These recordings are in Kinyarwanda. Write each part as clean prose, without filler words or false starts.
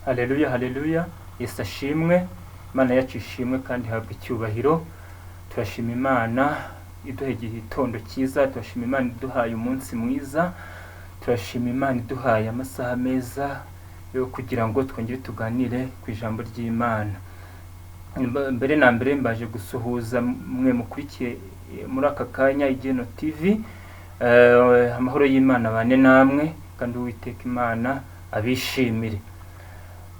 Haleluya, haleluya. Yesu ashimwe. Imana yacu ishimwe kandi habwa icyubahiro. Turashima Imana iduha igitondo cyiza, turashima Imana iduhaye umunsi mwiza, turashima Imana iduhaye amasaha meza yo kugira ngo twongere tuganire ku ijambo ry'Imana. Mbere na mbere mbaje gusuhuza mwe mukurikiye muri aka kanya Igeno TV. Amahoro y'Imana bane namwe kandi Uwiteka Imana abishimire.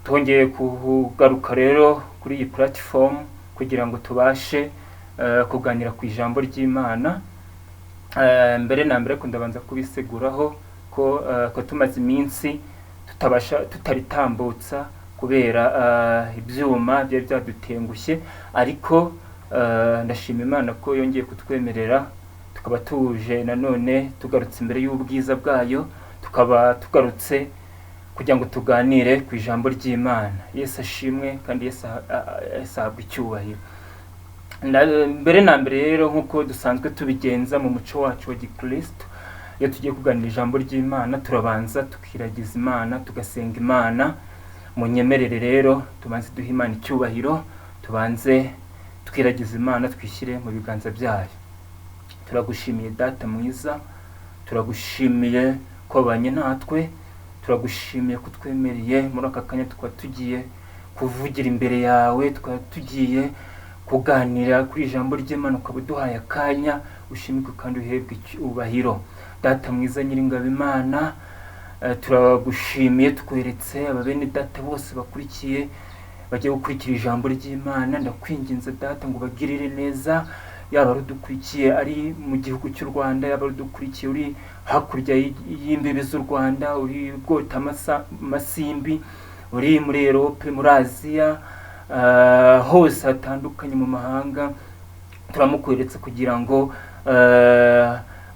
Twongeye kugaruka rero kuri iyi platform kugira ngo tubashe kuganira ku ijambo ry'Imana. Mbere na mbere ndabanza kubiseguraho ko tumaze iminsi tutaritambutsa kubera ibyuma byari byadutengushye, ariko ndashima Imana ko yongeye kutwemerera tukaba tuje nanone tugarutse imbere y'ubwiza bwayo, tukaba tugarutse kugira ngo tuganire ku ijambo ry'Imana. Yesu ashimwe kandi Yesu ahabwa icyubahiro. Mbere na mbere rero nk'uko dusanzwe tubigenza mu muco wacu wa Gikristo, iyo tugiye kuganira ijambo ry'Imana turabanza tukiragiza Imana, tugasenga Imana. Munyemerere rero tubanze duhe Imana icyubahiro, tubanze twiragiza Imana, twishyire mu biganza byayo. Turagushimiye Data mwiza, turagushimiye ko wabanye natwe, turagushimiye ko twemereye muri aka kanya tukaba tugiye kuvugira imbere yawe, tukaba tugiye kuganira kuri ijambo ry'Imana, ukaba uduhaye akanya. Ushimike kandi uhebwe icyubahiro. Data mwiza Nyiringabo Imana, turagushimiye, tukweretse ababene Data bose bakurikiye bagiye gukurikira ijambo ry'Imana. Ndakwinginze Data ngo bagirire neza, yaba udukurikiye ari mu gihugu cy'u Rwanda, yaba udukurikiye uri hakurya y'imbibi z'u Rwanda, uri bwota amasimbi, uri muri Europe, muri Aziya, hose hatandukanye mu mahanga. Turamukweretse kugira ngo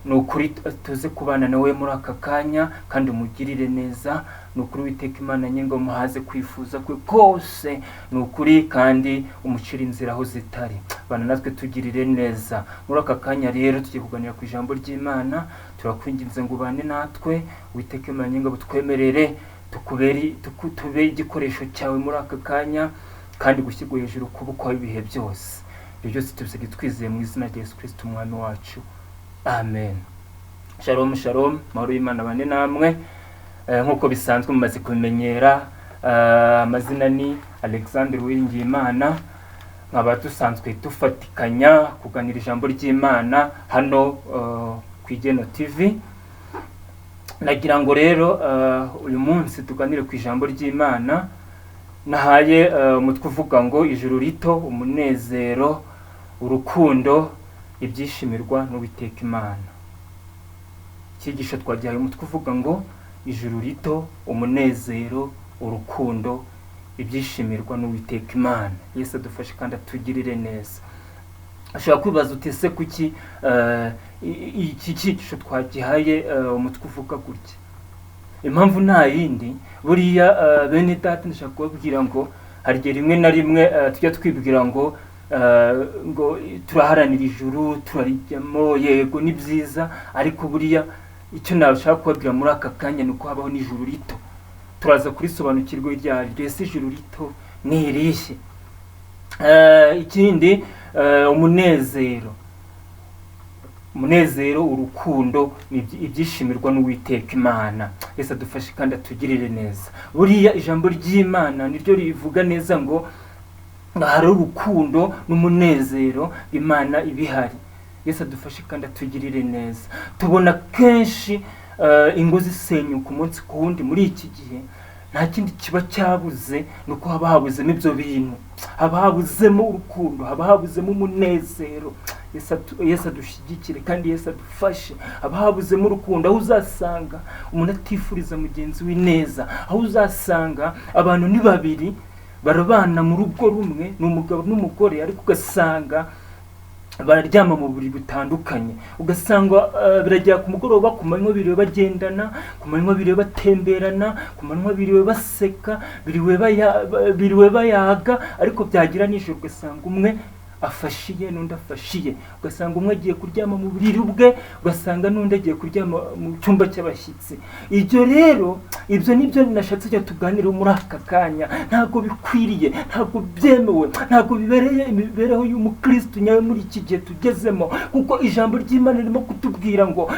nukuri tuze kubana nawe muri aka kanya kandi umugirire neza. Nukuri Uwiteka Imana nyengo muhaze kwifuza kwe kose, nukuri kandi umucira inzira aho zitari. Bana natwe tugirire neza muri aka kanya. Rero tugiye kuganira ku ijambo ry'Imana, turakwinginze ngo ubane natwe. Uwiteka Imana nyengo butwemerere tube igikoresho cyawe muri aka kanya, kandi gushyirwa hejuru kubukwa ibihe byose. Ibyo byose tubisabye twizeye mu izina rya Yesu Kristo umwami wacu, amen. Shalom shalom, mahoro y'Imana bane namwe. Nk'uko bisanzwe mumaze kumenyera, amazina ni Alexander Uwiringiyimana. Nkaba dusanzwe dufatikanya kuganira ijambo ry'Imana hano ku Igeno TV. Nagira ngo rero uyu munsi tuganire ku ijambo ry'Imana. Nahaye umutwe uvuga ngo ijuru rito, umunezero, urukundo, ibyishimirwa n'Uwiteka Imana. Icyigisho twagihaye umutwe uvuga ngo ijuru rito, umunezero, urukundo, ibyishimirwa n'Uwiteka Imana. Yesu adufashe kandi atugirire neza. Ashobora kwibaza uti ese kuki iki cyigisho twagihaye umutwe uvuga gutya? Impamvu nta yindi, buriya bene Data ndashaka kubabwira ngo hari igihe rimwe na rimwe tujya twibwira ngo turaharanira ijuru, turarijyamo, yego ni byiza, ariko buriya icyo nashaka kubabwira muri aka kanya ni uko habaho n'ijuru rito. Turaza kurisobanukirwa iryaryo. Ese ijuru rito ni irihe? Ikindi, umunezero, urukundo, ibyishimirwa n'Uwiteka Imana. Yesu adufashe kandi atugirire neza. Buriya ijambo ry'Imana niryo rivuga neza ngo hari urukundo n'umunezero, Imana ibihari. Yesu adufashe kandi atugirire neza. Tubona kenshi ingo zisenyuka umunsi ku wundi muri iki gihe. Nta kindi kiba cyabuze, nuko haba habuzemo ibyo bintu. Haba habuzemo urukundo, haba habuzemo umunezero. Yesu adushyigikire kandi Yesu adufashe. Haba habuzemo urukundo, aho uzasanga umuntu atifuriza mugenzi we neza, aho uzasanga abantu ni babiri barabana mu rugo rumwe, ni umugabo n'umugore, ariko ugasanga bararyama mu buriri butandukanye. Ugasanga birajya ku mugoroba, ku manywa biriwe bagendana, ku manywa biriwe batemberana, ku manywa biriwe baseka, biriwe bayaga, ariko byagira nijoro ugasanga umwe afashiye n'undi afashiye, ugasanga umwe agiye kuryama mu buriri bwe, ugasanga n'undi agiye kuryama mu cyumba cy'abashyitsi. Ibyo rero ibyo nibyo nashatse cyo tuganira muri aka kanya. Ntabwo bikwiriye, ntabwo byemewe, ntabwo bibereye imibereho y'umukristo nyawe muri iki gihe tugezemo, kuko ijambo ry'Imana ririmo kutubwira ngo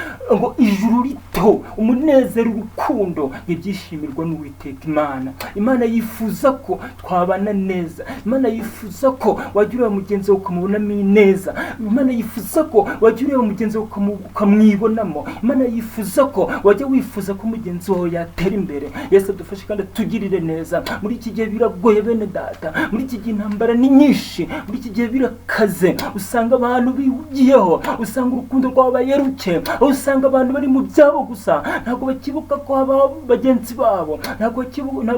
ijuru rito, umunezero, urukundo ibyishimirwa n'Uwiteka Imana. Imana yifuza ko twabana neza. Imana yifuza ko wajya ureba mugenzi wawe ukamubonamo ineza. Imana yifuza ko wajya ureba mugenzi wawe ukamwibonamo. Imana yifuza ko wajya wifuza ko mugenzi wawe yatera imbere. Yesu adufashe kandi atugirire neza. Muri iki gihe biragoye bene data, muri iki gihe intambara ni nyinshi, muri iki gihe birakaze, usanga abantu bihugiyeho, usanga urukundo rwabaye ruke, usanga abantu bari mu byabo gusa, ntabwo bakibuka ko habaho bagenzi babo, ntabwo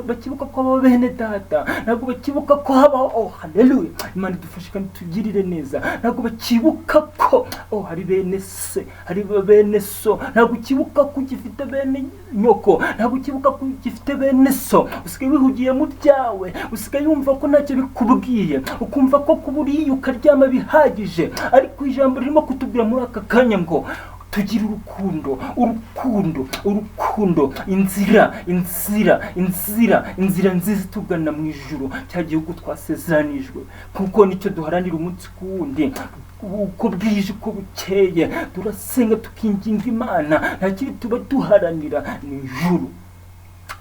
bakibuka ko habaho bene data, ntabwo bakibuka ko habaho haleluya, Imana idufashe kandi tugirire neza. Ntabwo bakibuka ko hari bene se, hari bene so, ntabwo ukibuka ko ugifite bene nyoko, ntabwo ukibuka ko ugifite bene so. Usigaye wihugiye mu byawe, usigaye wumva ko ntacyo bikubwiye, ukumva ko kuburiye ukaryama bihagije. Ariko ijambo ririmo kutubwira muri aka kanya ngo tugira urukundo, inzira nziza tugana mu ijuru, cya gihugu twasezeranijwe, kuko nicyo duharanira umunsi ku wundi. Uko bwije uko bukeye turasenga tukinginga Imana, nta kindi tuba duharanira ni ijuru.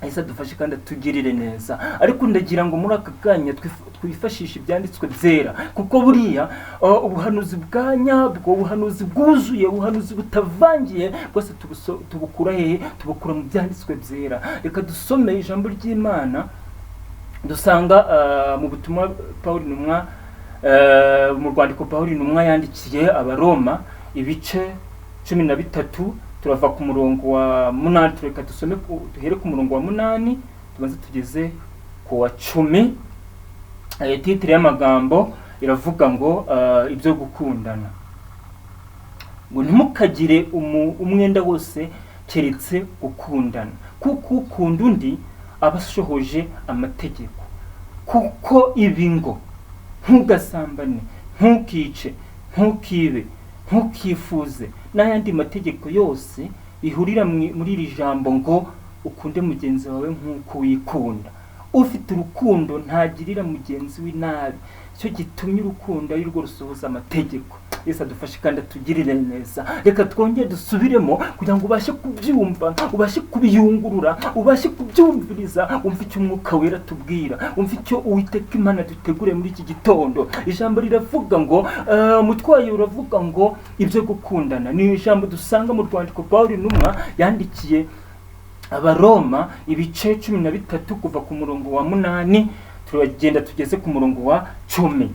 Yesu adufashe kandi atugirire neza. Ariko ndagira ngo muri aka kanya twifashishe ibyanditswe byera, kuko buriya ubuhanuzi bwa nyabwo, ubuhanuzi bwuzuye, ubuhanuzi butavangiye bwose tubukura hehe? Tubukura mu byanditswe byera. Reka dusome ijambo ry'Imana dusanga mu butumwa Pawulo intumwa, mu rwandiko Pawulo intumwa yandikiye Abaroma ibice 13, turava ku murongo wa 8. Reka dusome duhere ku murongo wa 8 tubanze tugeze ku wa 10. Titre y'amagambo iravuga ngo ibyo gukundana, ngo ntimukagire umwenda wose keretse gukundana, kuko ukunda undi abashohoje amategeko. Kuko ibi ngo ntugasambane, ntukice, ntukibe, ntukifuze n'ayandi mategeko yose bihurira muri iri jambo ngo ukunde mugenzi wawe nk'uko wikunda. Ufite urukundo ntagirira mugenzi we nabi, cyo gitumye urukundo ari rwo rusohoza amategeko. Yesu adufashe kandi atugirire neza. Reka twongere dusubiremo kugira ngo ubashe kubyumva, ubashe kubiyungurura, ubashe kubyumviriza, umva icyo Umwuka Wera tubwira, umva icyo Uwiteka Imana dutegure muri iki gitondo. Ijambo riravuga ngo umutwaye uravuga ngo ibyo gukundana. Ni ijambo dusanga mu rwandiko Pawulo intumwa yandikiye Abaroma ibice 13 kuva ku murongo wa 8 turagenda tugeze ku murongo wa 10.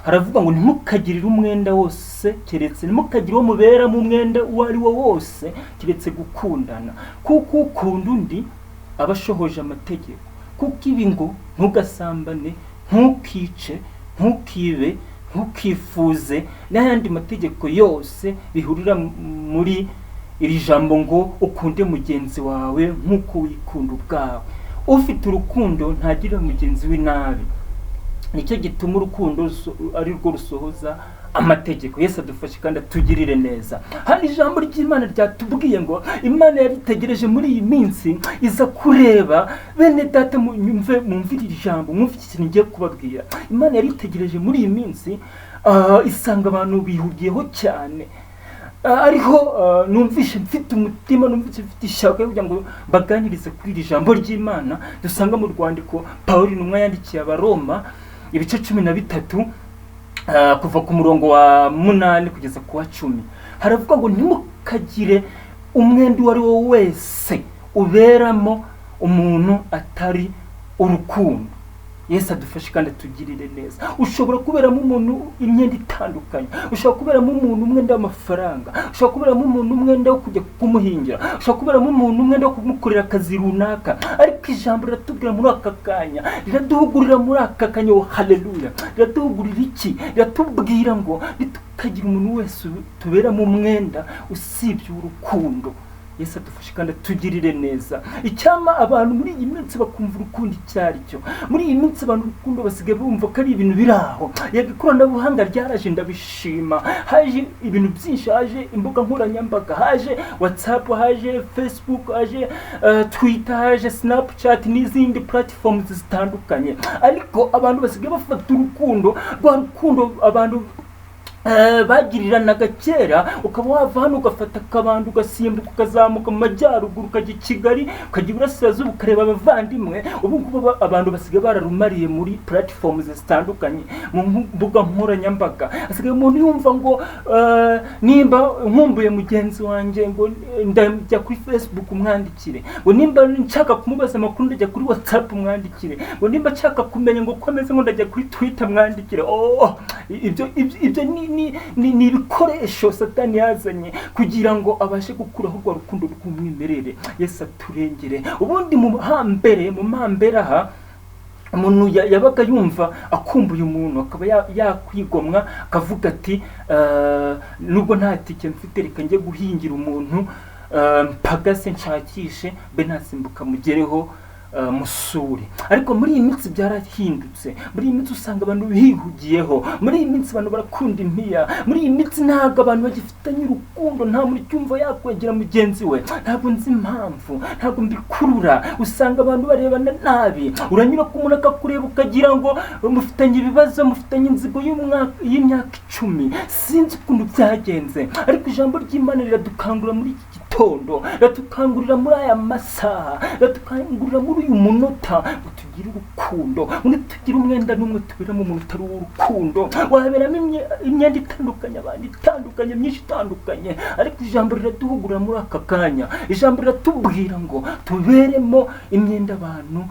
Haravuga ngo ntimukagirire umwenda wose keretse, ntimukagire uwo mubera mu mwenda uwo ari wo wose keretse gukundana, kuko ukunda undi abashohoje amategeko. Kuko ibi ngo ntugasambane, ntukice, ntukibe, ntukifuze n'ayandi mategeko yose bihurira muri iri jambo ngo ukunde mugenzi wawe nk'uko wikunda ubwawe. Ufite urukundo ntagirira mugenzi we nabi, nicyo gituma urukundo ari rwo rusohoza amategeko. Yesu adufashe kandi atugirire neza. Hari ijambo ry'Imana ryatubwiye ngo Imana yaritegereje muri iyi minsi iza kureba bene data. Mumvire iri jambo, mwumve iki kintu ngiye kubabwira. Imana yaritegereje muri iyi minsi isanga abantu bihugiyeho cyane. Ariho numvishe mfite umutima, numvishe mfite ishaka kugira ngo baganirize kuri iri jambo ry'Imana dusanga mu rwandiko Pawulo intumwa yandikiye Abaroma ibice 13 kuva ku murongo wa 8 kugeza ku wa 10. Haravuga ngo ntimukagire umwenda uwo ari wo wese uberamo umuntu atari urukundo. Yesu adufashe kandi atugirire neza. Ushobora kuberamo umuntu imyenda itandukanye, ushobora kuberamo umuntu umwenda w'amafaranga, ushobora kuberamo umuntu umwenda wo kujya kumuhingira, ushobora kuberamo umuntu umwenda wo kumukorera akazi runaka. Ariko ijambo riratubwira muri aka kanya, riraduhugurira muri aka kanya, haleluya. Riraduhugurira iki? Riratubwira ngo nitukagira umuntu wese tuberamo umwenda usibye urukundo. Yesu adufashe kandi atugirire neza. Icyama abantu muri iyi minsi bakumva urukundo icyari cyo. Muri iyi minsi abantu urukundo basigaye bumva ko ari ibintu biraho. Yego ikoranabuhanga ryaraje ndabishima. Haje ibintu byinshi, haje imbuga nkoranyambaga, haje WhatsApp, haje Facebook, haje Twitter, haje Snapchat n'izindi platforms zitandukanye. Ariko abantu basigaye bafata urukundo, rwa rukundo abantu bagiriranaga kera, ukaba wava hano ugafata akabando ugasimbuka ukazamuka mu majyaruguru ukajya i Kigali ukajya iburasirazuba ukareba abavandimwe. Ubu ngubu abantu basigaye bararumariye muri platforms zitandukanye, mu mbuga nkoranyambaga. Asigaye umuntu yumva ngo nimba nkumbuye mugenzi wanjye ngo ndajya kuri Facebook umwandikire, ngo nimba nshaka kumubaza amakuru ndajya kuri WhatsApp umwandikire, ngo nimba nshaka kumenya ngo komeze ngo ndajya kuri Twitter mwandikire. Ibyo ni ibikoresho Satani yazanye kugira ngo abashe gukuraho urwo rukundo rw'umwimerere. Yesu aturengere. Ubundi mu mambere aha umuntu yabaga yumva akumbuye umuntu, akaba yakwigomwa akavuga ati nubwo nta tike mfite reka njye guhingira umuntu mpagase nshakishe be nasimbuka mugereho musuri. Ariko muri iyi minsi byarahindutse. Muri iyi minsi usanga abantu bihugiyeho. Muri iyi minsi abantu barakunda impiya. Muri iyi minsi ntabwo abantu bagifitanye urukundo, nta muri cyumva yakwegera mugenzi we. Ntabwo nzi impamvu, ntabwo mbikurura. Usanga abantu barebana nabi. Uranyura ku muntu akakureba ukagira ngo mufitanye ibibazo, mufitanye inzigo y'imyaka 10. Sinzi ukuntu byagenze. Ariko ijambo ry'Imana riradukangura muri iki gitondo, riradukangurira muri aya masaha, riradukangurira muri uyu munota ngo tugire urukundo, ngo tugire umwenda n'umwe tuberamo umuntu utari urukundo. Waberamo imyenda itandukanye, abantu itandukanye, myinshi itandukanye, ariko ijambo riraduhugura muri aka kanya. Ijambo riratubwira ngo tuberemo imyenda abantu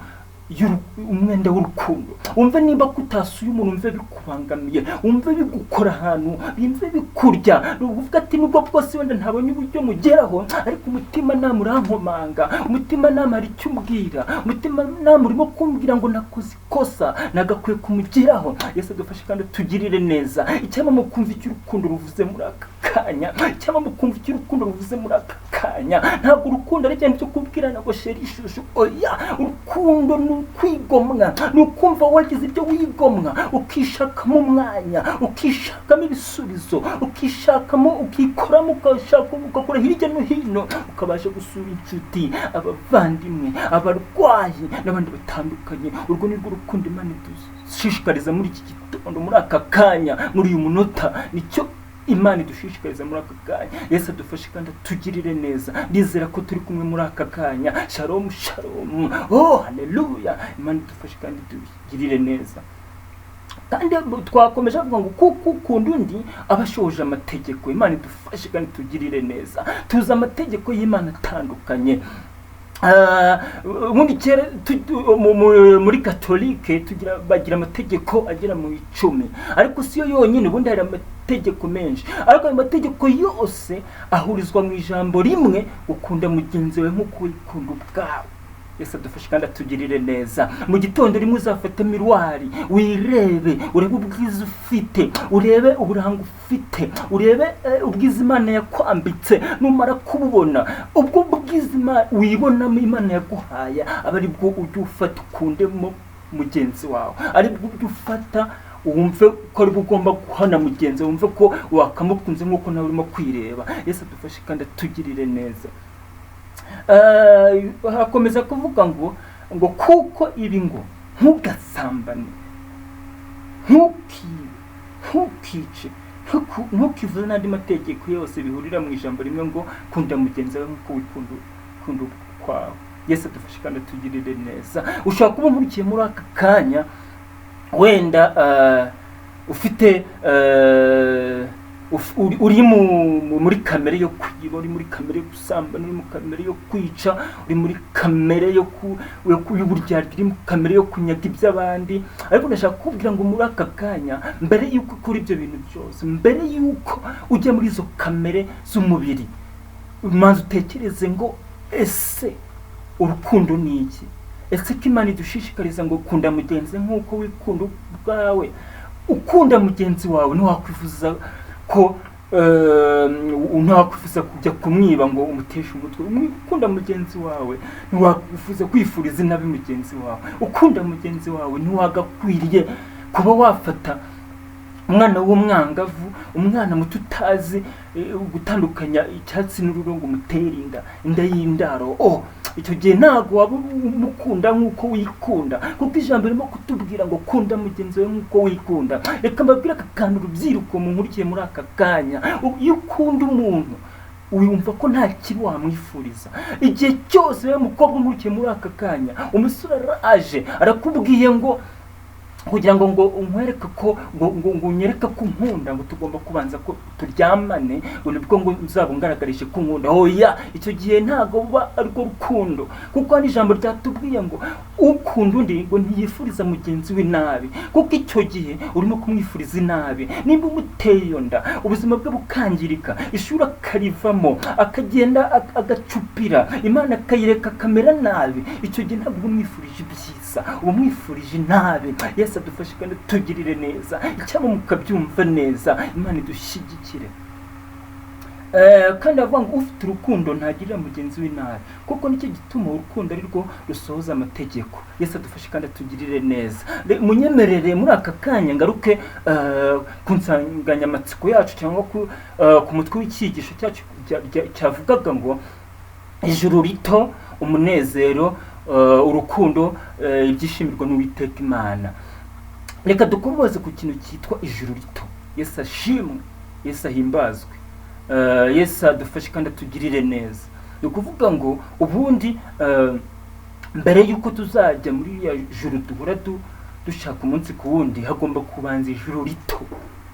umwenda w'urukundo. Umve nimba kutasuye umuntu, umve bikubangamiye, umve bigukora ahantu, umve bikurya, uvuga ati nubwo bwose wenda ntabonye uburyo mugeraho, ariko umutima namurankomanga, umutima namara icyo umbwira, umutima namurimo kumbwira ngo nakoze ikosa nagakwiye kumugeraho. Yesu adufashe kandi tugirire neza. Icyama mu kumva icyo urukundo ruvuze muri aka kanya, icyama mu kumva icyo urukundo ruvuze muri aka kanya. Ntabwo urukundo ari cyane cyo kubwirana ngo sheri ishusho, oya. Urukundo ni ukwigomwa, ni ukumva wagize ibyo wigomwa, ukishakamo umwanya, ukishakamo ibisubizo, ukishakamo, ukikoramo, ugakora hirya no hino, ukabasha gusura inshuti, abavandimwe, abarwayi n'abandi batandukanye. Urwo ni rwo rukundo Imana idushishikariza muri iki gitondo, muri aka kanya, muri uyu munota. Nicyo Imana idushishikariza muri aka kanya. Yesu adufashe kandi atugirire neza. Ndizera ko turi kumwe muri aka kanya. Shalom shalom. Haleluya. Imana idufashe kandi tugirire neza. Kandi twakomeje kuvuga ngo kuko ukunda undi abashoje amategeko. Imana idufashe kandi tugirire neza. Tuzi amategeko y'Imana atandukanye. Ubundi kera muri Katolike bagira amategeko agera mu 10, ariko siyo yonyine. Ubundi hari amategeko menshi, ariko ayo mategeko yose ahurizwa mu ijambo rimwe: ukunda mugenzi wawe nk'uko wikunda ubwawe. Yesu adufashe kandi atugirire neza. Mu gitondo rimwe uzafata mirwari, wirebe, urebe ubwiza ufite, urebe uburanga ufite, urebe ubwiza Imana yakwambitse. Numara kububona ubwo bwiza wibonamo Imana yaguhaye, aba ari bwo ujya ufata ukundemo mugenzi wawe, ari bwo ujya ufata wumve ko ari ugomba guhana mugenzi, wumve ko wakamukunze nk'uko nawe urimo kwireba. Yesu adufashe kandi atugirire neza. Hakomeza kuvuga ngo kuko ibi ngo ntugasambane, ntukice, ntukivuze n'andi mategeko yose bihurira mu ijambo rimwe ngo kunda mugenzi wawe nk'uko wikunda kwawe. Yesu adufashe kandi atugirire neza. Ushobora kuba nkurikiye muri aka kanya, wenda ufite uri muri kamere yo kwiba, uri muri kamere yo gusambana, uri muri kamere yo kwica, uri muri kamere yo y'uburyarya, uri muri kamere yo kunyaga iby'abandi. Ariko ndashaka kubwira ngo muri aka kanya, mbere yuko ukora ibyo bintu byose, mbere yuko ujya muri izo kamere z'umubiri, umanza utekereze ngo ese urukundo ni iki? Ese ko Imana idushishikariza ngo kunda mugenzi nk'uko wikunda ubwawe. Ukunda mugenzi wawe ntiwakwifuza ko ntakwifuza kujya kumwiba ngo umuteshe umutwe. Ukunda mugenzi wawe ntiwakwifuza kwifuriza inabi mugenzi wawe. Ukunda mugenzi wawe ntiwagakwiriye kuba wafata umwana w'umwangavu, umwana muto utazi gutandukanya icyatsi n'ururongo umutera inda y'indaro. Icyo gihe ntabwo waba umukunda nk'uko wikunda, kuko ijambo ririmo kutubwira ngo kunda mugenzi wawe nk'uko wikunda. Reka mbabwire aka kantu urubyiruko munkurikiye muri aka kanya. Iyo ukunda umuntu wumva ko nta kibi wamwifuriza. Igihe cyose we mukobwa unkurikiye muri aka kanya, umusore araje arakubwiye ngo kugira ngo unkwereke ko ngo unyereke ko nkunda, ngo tugomba kubanza ko turyamane, ngo nibwo ngo uzaba ungaragarishe ko nkunda. Oya, icyo gihe ntago buba ariko rukundo, kuko ari ijambo ryatubwiye ngo ukunda undi ngo ntiyifuriza mugenzi we nabi, kuko icyo gihe urimo kumwifuriza inabi. Nimba umuteye iyo nda, ubuzima bwe bukangirika, ishuri akarivamo, akagenda agacupira, Imana akayireka akamera nabi, icyo gihe ntabwo umwifurije ibyiza, umwifurije inabi. Yesu adufashe kandi tugirire neza, icyaba mukabyumva neza, Imana idushyigikire. Kandi avuga ngo ufite urukundo ntagirira mugenzi we nabi, kuko nicyo gituma urukundo ari rwo rusohoza amategeko. Yesu adufashe kandi atugirire neza. Munyemerere muri aka kanya ngaruke ku nsanganyamatsiko yacu, cyangwa ku mutwe w'icyigisho cyacu cyavugaga ngo ijuru rito, umunezero, urukundo, ibyishimirwa n'Uwiteka Imana. Reka dukomoze ku kintu cyitwa ijuru rito. Yesu ashimwe, Yesu ahimbazwe, Yesu adufashe kandi atugirire neza. Ni ukuvuga ngo ubundi mbere y'uko tuzajya muri ya juru duhora dushaka umunsi ku wundi, hagomba kubanza ijuru rito.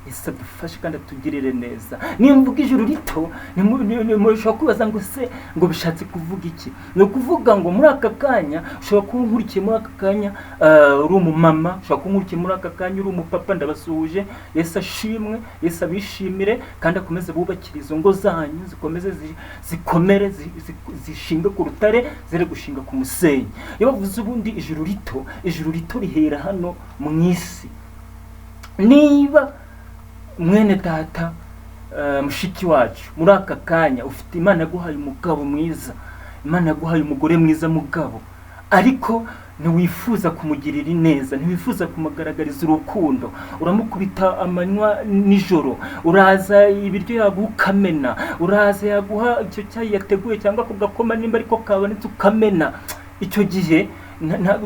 Yesu adufashe kandi atugirire neza. Nimvuga ijuru rito, mushobora kwibaza ngo se ngo bishatse kuvuga iki? Ni ukuvuga ngo muri aka kanya ushobora kuba unkurikiye muri aka kanya uri umumama, ushobora kuba unkurikiye muri aka kanya uri umupapa. Ndabasuhuje. Yesu ashimwe, Yesu abishimire kandi akomeze bubakire izo ngo zanyu, zikomeze zikomere, zishinga ku rutare, zere gushinga ku musenyi. Iyo bavuze ubundi ijuru rito rihera hano mu isi. Niba mwene data, mushiki wacu, muri aka kanya ufite Imana yaguhaye umugabo mwiza, Imana yaguhaye umugore mwiza mugabo, ariko ntiwifuza kumugirira neza, ntiwifuza kumugaragariza urukundo, uramukubita amanywa nijoro, uraza ibiryo yaguha ukamena, uraza yaguha icyo cyayi yateguye cyangwa kugakoma nimba ariko kabonetse ukamena. Icyo gihe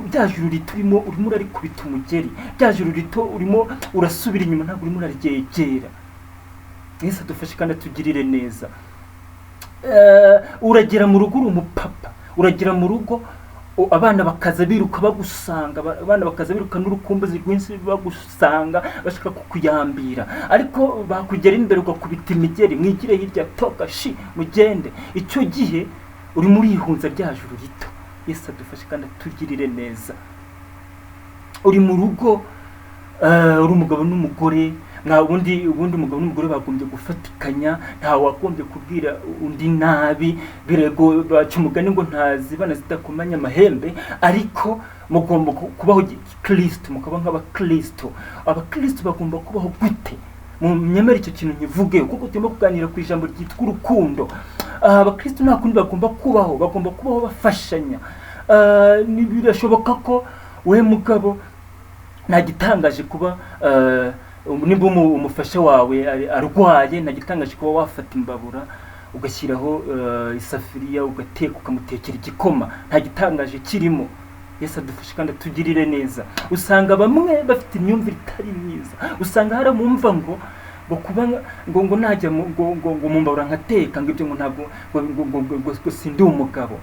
bya juru rito urimo urarikubita umugeri, bya juru rito urimo urasubira inyuma, ntabwo urimo uraryegera. Yesu adufashe kandi atugirire neza. Uragera mu rugo uri umupapa, uragera mu rugo abana bakaza biruka bagusanga, abana bakaza biruka n'urukumbuzi rwinshi bagusanga bashaka kukuyambira, ariko bakugera imbere ugakubita imigeri, mwigire hirya, toka shi mugende. Icyo gihe uri muri ihunza rya juru rito. Yesu adufashe kandi atugirire neza. Uri mu rugo, uri umugabo n'umugore, ubundi umugabo n'umugore bagombye gufatikanya, nta wagombye kubwira undi nabi. Birego baca umugani ngo ntazibana zidakomanya amahembe, ariko mugomba kubaho Kristo, mukaba nk'abakristo. Abakristo bagomba kubaho gute? Munyemere icyo kintu nkivuge, kuko turimo kuganira ku ijambo ryitwa urukundo. Abakristo nta kundi bagomba kubaho bafashanya. Birashoboka ko we mugabo nta gitangaje kuba nimba umufasha wawe arwaye, nta gitangaje kuba wafata imbabura ugashyiraho isafuriya ugateka ukamutekera igikoma, nta gitangaje kirimo. Yesu adufashe kandi atugirire neza. Usanga bamwe bafite imyumvire itari myiza, usanga haramumva ngo kuba ngo najya ngo mumbabura nkateka ngo ibyo ngo ntabwo ngo sindi umugabo.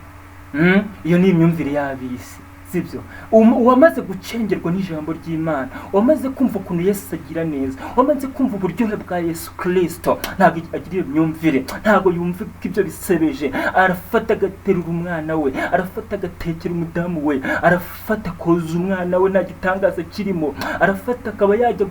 Iyo ni imyumvire y'abisi, sibyo? Wamaze gucengerwa n'ijambo ry'Imana, wamaze kumva ukuntu Yesu agira neza, wamaze kumva uburyohe bwa Yesu Kristo, ntabwo agira iyo myumvire, ntabwo yumva ko ibyo bisebeje. Arafata agaterura umwana we, arafata agatekera umudamu we, arafata koza umwana we, nta gitangaza kirimo. Arafata akaba yajya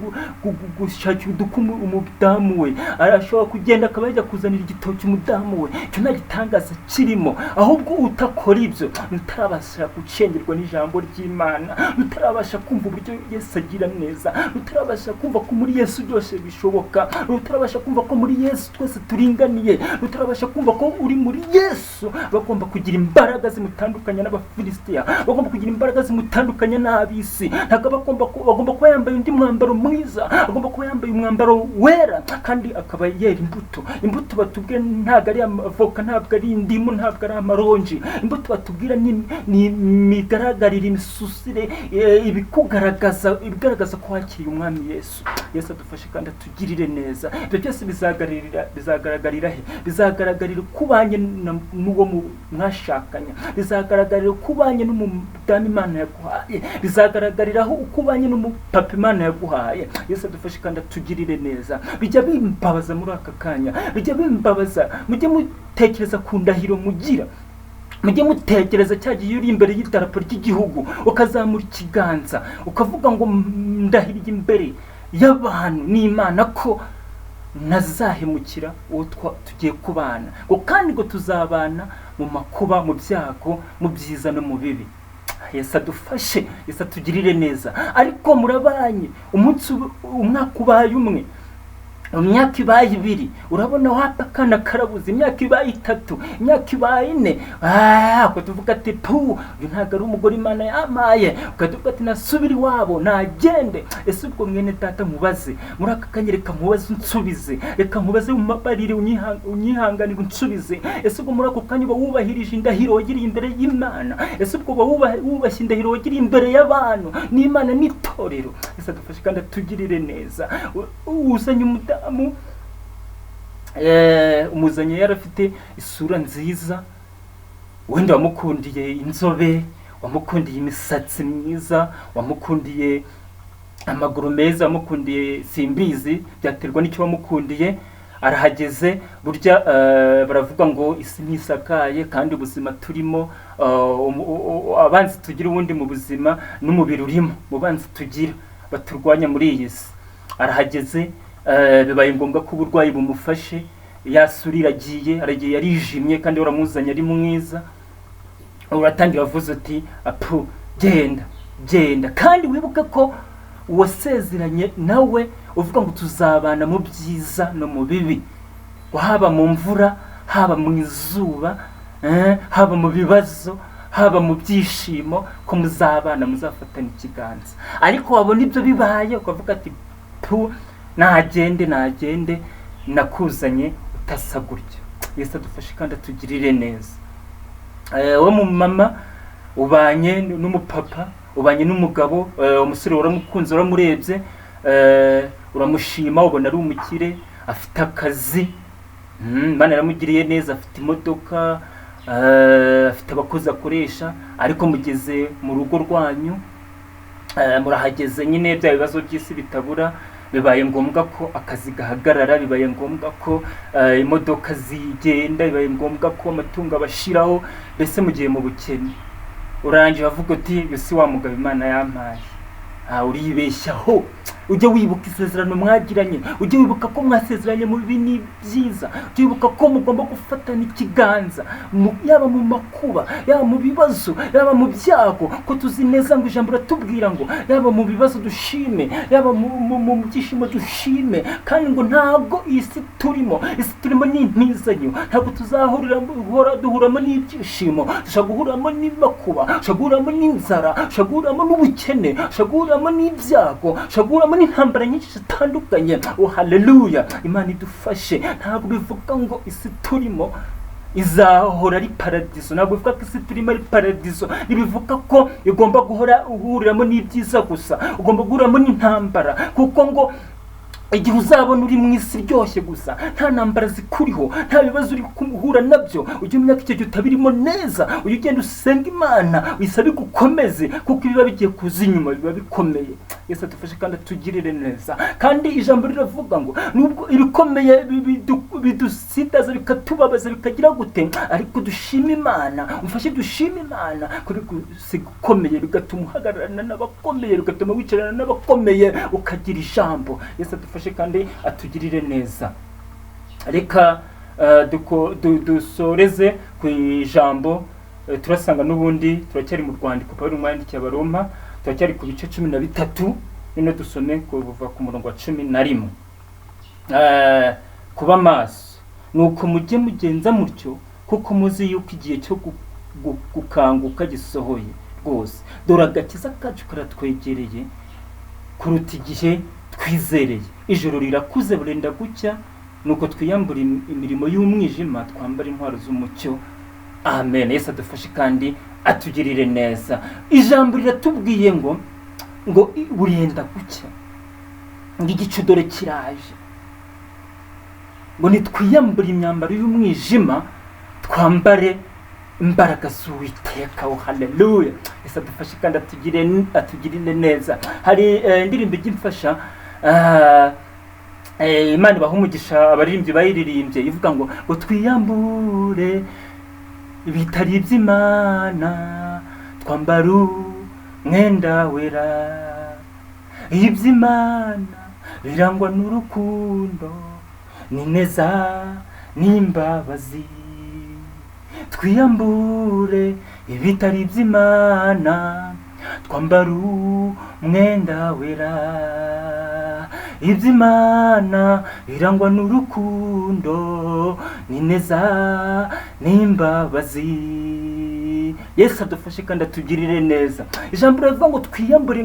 gushakira udukumu umudamu we, arashobora kugenda akaba yajya kuzanira igitoki umudamu we, icyo nta gitangaza kirimo. Ahubwo utakora ibyo utarabasha gucengerwa ijambo ry'Imana, rutarabasha kumva uburyo Yesu agira neza, rutarabasha kumva ko muri Yesu byose bishoboka, rutarabasha kumva ko muri Yesu twese turinganiye, rutarabasha kumva ko uri muri Yesu bagomba kugira imbaraga zimutandukanya n'Abafilisitiya, bagomba kugira imbaraga zimutandukanya n'ab'isi. Ntabwo bagomba kuba yambaye undi mwambaro mwiza, agomba kuba yambaye umwambaro wera kandi akaba yera imbuto batubwira ntabwo ari avoka, ntabwo ari indimu, ntabwo ari amaronji. Imbuto batubwira ni imigaragarire, imisusire, ibigaragaza ko wakiriye umwami Yesu. Yesu adufashe kandi atugirire neza. Ibyo byose bizagaragarira he? Bizagaragarira kubanye n'uwo mwashakanye, bizagaragarira kubanye n'umudamu Imana yaguhaye, bizagaragarira aho ukubanye n'umupapa Imana yaguhaye. Yesu adufashe kandi atugirire neza. Bijya bimbabaza muri aka kanya, bijya bimbabaza, mujye mutekereza ku ndahiro mugira, mujye mutekereza cyagiye uri imbere y'idarapo ry'igihugu ukazamura ikiganza ukavuga ngo ndahiriye imbere y'abantu n'Imana ko ntazahemukira uwo tugiye kubana, ngo kandi ngo tuzabana mu makuba, mu byago, mu byiza no mu bibi. Yesu adufashe, Yesu atugirire neza. Ariko murabanye umwaka ubaye umwe, imyaka ibaye 2, urabona wapa kana karabuze, imyaka ibaye 3, imyaka ibaye 4, ko tuvuga ati uyu ntabwo ari umugore Imana yamaye, ukavuga ati nasubira iwabo nagende. Ese ubwo mwene data mubaze muri aka kanyereka mubaze unsubize, reka mubaze umabarire unyihanganire unsubize. Ese ubwo muri ako kanya wubahirije indahiro wagiriye imbere y'Imana? Ese ubwo wubashye indahiro wagiriye imbere y'abantu n'Imana n'itorero? Ese adufashe kandi atugirire neza. Uzanye umuzanye yarafite isura nziza, wenda wamukundiye inzobe, wamukundiye imisatsi myiza, wamukundiye amaguru meza, wamukundiye simbizi, byaterwa n'icyo wamukundiye. Arahageze burya baravuga ngo isi ntisakaye, kandi ubuzima turimo abanzi tugira ubundi mu buzima n'umubiri urimo mu banzi tugira baturwanya muri iyi si. Arahageze bibaye ngombwa ko uburwayi bumufashe, yasurira aragiye yarijimye kandi uramuzanye ari mwiza. Uratangira avuze ati genda kandi wibuke ko wasezeranye nawe uvuga ngo tuzabana mu byiza no mu bibi, haba mu mvura, haba mu izuba, haba mu bibazo, haba mu byishimo, ko muzabana muzafatana ikiganza. Ariko wabona ibyo bibaye ukavuga ati nagende nakuzanye utasa gutyo. Yesu adufashe kandi atugirire neza. Wo mu mama ubanye n'umupapa, ubanye n'umugabo, umusore uramukunze, uramurebye, uramushima, ubona ari umukire, afite akazi, Imana yaramugiriye neza, afite imodoka, afite abakozi akoresha. Ariko mugeze mu rugo rwanyu, murahageze nyine bya bibazo by'isi bitabura, bibaye ngombwa ko akazi gahagarara, bibaye ngombwa ko imodoka zigenda, bibaye ngombwa ko amatungo abashiraho, mbese mugiye mu bukene. Urangiye bavuga uti bisi wa mugabo Imana yampaye. Uribeshyaho, ujye wibuka isezerano mwagiranye, ujye wibuka ko mwasezeranye mu bibi byiza, ujye wibuka ko mugomba gufatana ikiganza, yaba mu makuba, yaba mu bibazo, yaba mu byago, ko tuzi neza ngo ijambo ratubwira ngo yaba mu bibazo dushime, yaba mu byishimo dushime. Kandi ngo ntabwo isi turimo ni impizanyo, ntabwo duhuramo n'ibyishimo, dushobora n'amakuba, dushobora n'inzara, dushobora n'ubukene, dushobora n'ibyago, dushobora n'intambara nyinshi zitandukanye. Haleluya, Imana idufashe. Ntabwo bivuga ngo isi turimo izahora ari paradizo, ntabwo bivuga ko isi turimo ari paradizo. Bivuga ko igomba guhora uhuriramo n'ibyiza gusa, ugomba guhuriramo n'intambara, kuko ngo igihe uzabona uri mu isi ryoshye gusa, nta ntambara zikuriho, nta bibazo uri guhura nabyo, ujye umenya ko icyo gihe utabirimo neza. Ujye ugenda usenga Imana, uyisabe gukomeze, kuko ibiba bigiye kuza inyuma biba bikomeye. Yesu adufashe kandi atugirire neza. Kandi ijambo riravuga ngo nubwo ibikomeye bidusitaza, bikatubabaza, bikagira gute, ariko dushima Imana, umfashe dushima Imana, kuri gukomeye bigatuma uhagararana n'abakomeye, bigatuma wicarana n'abakomeye, ukagira ijambo. Yesu adufashe kandi atugirire neza. Reka dusoreze ku ijambo turasanga n'ubundi turacyari mu rwandiko Pawulo umwandikiye Abaroma, turacyari ku bice 13, none dusome kuva ku murongo wa 11. Kuba maso nuko mujye mugenza mutyo, kuko muzi yuko igihe cyo gukanguka gisohoye rwose. Dore agakiza kacu karatwegereye kuruta igihe twizereye. Ijoro rirakuze burenda gucya, nuko twiyambura imirimo y'umwijima, twambara intwaro z'umucyo. Amen. Yesu adufashe kandi atugirire neza. Ijambo riratubwiye ngo burenda gucya, ngo igicu dore kiraje, ngo nitwiyambura imyambaro y'umwijima, twambare imbaraga z'Uwiteka. Haleluya. Yesu adufashe kandi atugirire neza. Hari indirimbo igimfasha, Imana ibaha umugisha abaririmbyi bayiririmbye, ivuga ngo twiyambure ibitari iby'Imana, twambara umwenda wera. Iby'Imana birangwa n'urukundo n'ineza n'imbabazi. Twiyambure ibitari iby'Imana, twambara umwenda wera. Iby'Imana birangwa n'urukundo n'ineza n'imbabazi. Yesu adufashe kandi atugirire neza. Ijambo rivuga ngo twiyambure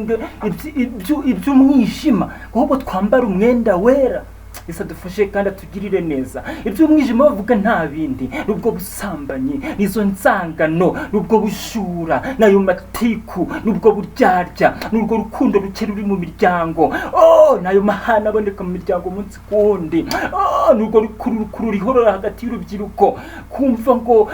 iby'umwijima, ahubwo twambara umwenda wera. Yesu adufashe kandi atugirire neza. Iby'umwijima bavuga nta bindi, nubwo busambanyi, nizo nzangano, nubwo bujura, nayo matiku, nubwo buryarya, nubwo rukundo ruke ruri mu miryango, nayo mahana aboneka mu miryango umunsi ku wundi, nubwo rukurukuru rihorora hagati y'urubyiruko, kumva ngo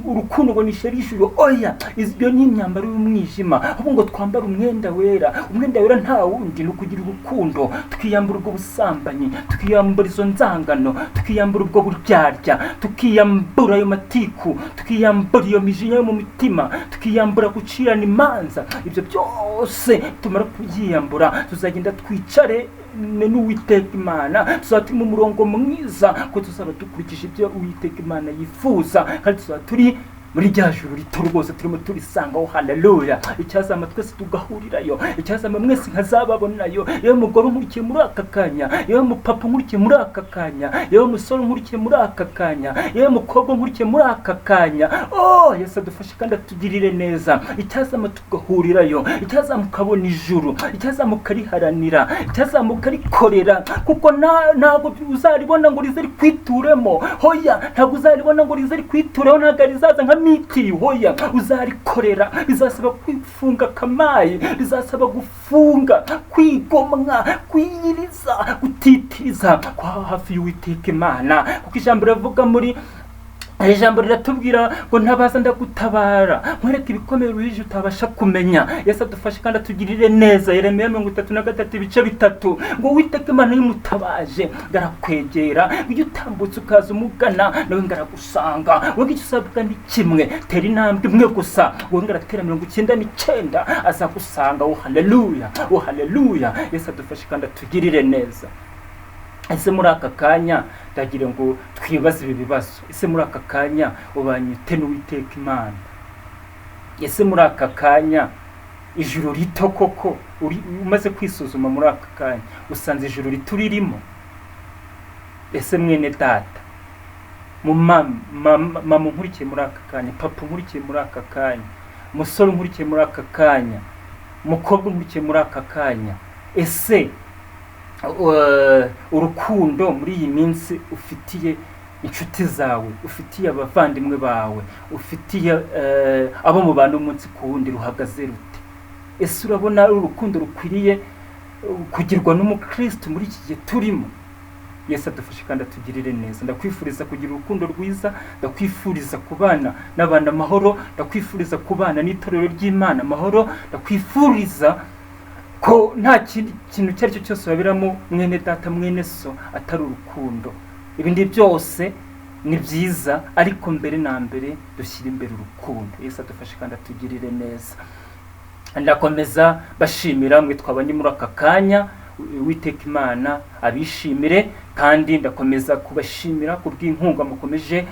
urukundo ngo nishyira ijuru. Oya, ibyo ni imyambaro y'umwijima, ahubwo ngo twambara umwenda wera. Umwenda wera nta wundi ni ukugira urukundo, tukiyambura ubwo busambanyi, tukiyambura izo nzangano, tukiyambura ubwo buryarya, tukiyambura ayo matiku, tukiyambura iyo mijinya yo mu mitima, tukiyambura gucirana imanza. Ibyo byose tumara kubyiyambura, tuzagenda twicare n'Uwiteka Imana, tuzaba mu murongo mwiza, ko tuzaba dukurikije ibyo Uwiteka Imana yifuza, kandi tuzaba turi muri rya juru rito rwose turimo turisangaho. Haleluya. Icyazama twese tugahurirayo, icyazama mwese nkazababonayo. Yewe mugore nkurikiye muri aka kanya, yewe mupapa nkurikiye muri aka kanya, yewe musore nkurikiye muri aka kanya, yewe mukobwa nkurikiye muri aka kanya. Yesu adufashe kandi atugirire neza. Icyazama tugahurirayo, icyazama ukabona ijuru, icyazama ukariharanira, icyazama ukarikorera, kuko ntabwo uzaribona ngo rize rikwituremo. Hoya, ntabwo uzaribona ngo rize rikwituremo, ntabwo rizaza nka miti. Hoya, uzarikorera. Rizasaba kwifunga kamaye, rizasaba gufunga, kwigomwa, kwiyiriza, gutitiriza kwa hafi y'Uwiteka Imana, kuko ijambo rivuga muri ijambo riratubwira ngo ntabaza ndagutabara, nkwereke ibikomeye ruhije utabasha kumenya. Yesu adufashe kandi atugirire neza. Yeremiya 33 ibice 3, ngo Uwiteka Imana y'umutabaje ngarakwegera, iyo utambutse ukaza umugana, nawe ngaragusanga. Wowe icyo usabwa ni kimwe, tera intambwe imwe gusa, wowe ngaratera 99 azagusanga. Haleluya, haleluya. Yesu adufashe kandi atugirire neza. Ese muri aka kanya ndagira ngo twibaze ibi bibazo. Ese muri aka kanya ubanyute n'Uwiteka Imana? Ese muri aka kanya ijuru rito koko umaze kwisuzuma muri aka kanya usanze ijuru rito ririmo? Ese mwene data, mama nkurikiye muri aka kanya, papa nkurikiye muri aka kanya, musore nkurikiye muri aka kanya, mukobwa nkurikiye muri aka kanya, ese urukundo muri iyi minsi ufitiye inshuti zawe, ufitiye abavandimwe bawe, ufitiye abo mu bantu umunsi ku wundi ruhagaze rute? Ese urabona urukundo rukwiriye kugirwa n'umukristo muri iki gihe turimo? Yesu adufashe kandi atugirire neza. Ndakwifuriza kugira urukundo rwiza, ndakwifuriza kubana n'abana amahoro, ndakwifuriza kubana n'itorero ry'Imana amahoro, ndakwifuriza ko nta kintu cyari cyo cyose wabiramo mwene data mwene so atari urukundo. Ibindi byose ni byiza, ariko mbere na mbere dushyira imbere urukundo. Yesu adufashe kandi atugirire neza. Ndakomeza bashimira mwe twabanye muri aka kanya. Uwiteka Imana abishimire, kandi ndakomeza kubashimira kubw'inkunga mukomeje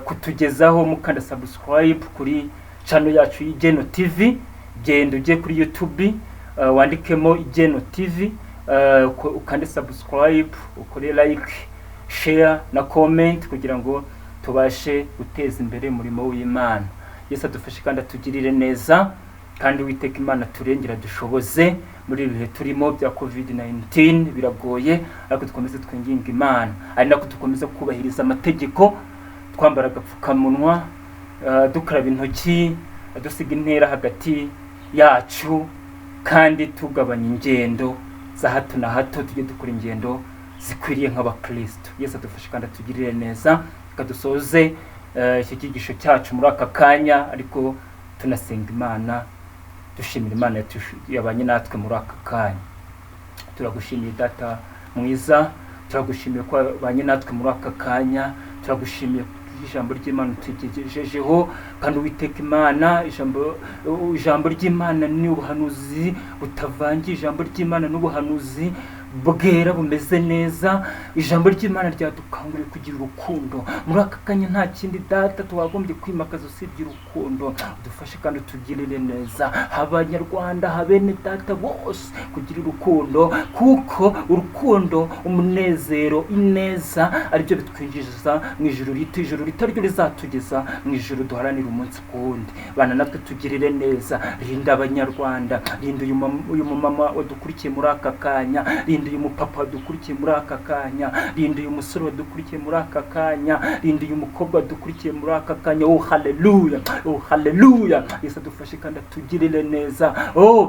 kutugezaho mukanda subscribe kuri channel yacu y'Ijeno TV. Genda uje kuri YouTube wandikemo Ijeno TV, ukande subscribe, ukore like, share na comment kugira ngo tubashe guteza imbere umurimo w'Imana. Yesu adufashe kandi atugirire neza, kandi witeka Imana turengera dushoboze muri bihe turimo bya COVID-19 biragoye, ariko dukomeze twinginga Imana, ari nako dukomeza kubahiriza amategeko, twambara agapfukamunwa, dukaraba intoki, dusiga intera hagati yacu, kandi tugabanya ingendo za hato na hato, tujye dukora ingendo zikwiriye nk'abakristo. Yesu adufashe kandi atugirire neza, kadusoze iki kigisho cyacu muri aka kanya, ariko tunasenga Imana, dushimira Imana yabanye natwe muri aka kanya. Turagushimiye Data mwiza, turagushimiye ko abanye natwe muri aka kanya, turagushimiye ijambo ry'Imana tugejejeho, kandi witeka Imana ijambo ry'Imana ni ubuhanuzi butavangiye, ijambo ry'Imana n'ubuhanuzi bwera bumeze neza. Ijambo ry'Imana ryadukanguriye kugira urukundo muri aka kanya, nta kindi Data tuwagombye kwimakaza usibye urukundo. Dufashe kandi tugirire neza abanyarwanda, habene Data bose kugira urukundo, kuko urukundo, umunezero, ineza aribyo bitwinjiza mu ijuru rito, ijuru ritaryo rizatugeza mu ijuru duharanira umunsi kundi. Bana natwe tugirire neza, rinda abanyarwanda, rinda uyu mama wadukurikiye muri aka kanya, rinda uyu mupapa wadukurikiye muri aka kanya, rinda uyu musore wadukurikiye muri aka kanya, rinda uyu mukobwa wadukurikiye muri aka kanya. Oh haleluya, oh haleluya. Yesu adufashe kandi atugirire neza,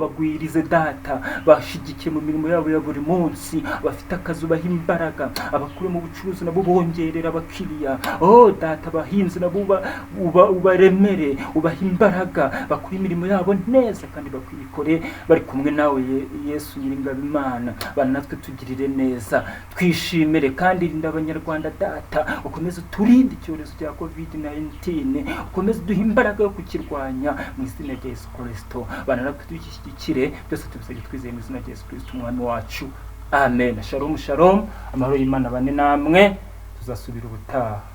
bagwirize Data, bashigikiye mu mirimo yabo ya buri munsi, bafite akazi ubaha imbaraga, abakuru mu bucuruzi nabo bongerera abakiriya. Data, abahinzi nabo ubaremere, ubaha imbaraga, bakora imirimo yabo neza kandi bakwikore bari kumwe nawe Yesu Nyiringabo Imana. Bana natwe tugirire neza, twishimire kandi rinda abanyarwanda Data, ukomeze turinde icyorezo cya COVID-19, ukomeze duhe imbaraga yo kukirwanya mu izina rya Yesu Kristo. Bana natwe dushyigikire, byose tubisabye twizeye mu izina rya Yesu Kristo umwami wacu, amen. Shalom shalom, amahoro y'Imana bane namwe, tuzasubira ubutaha.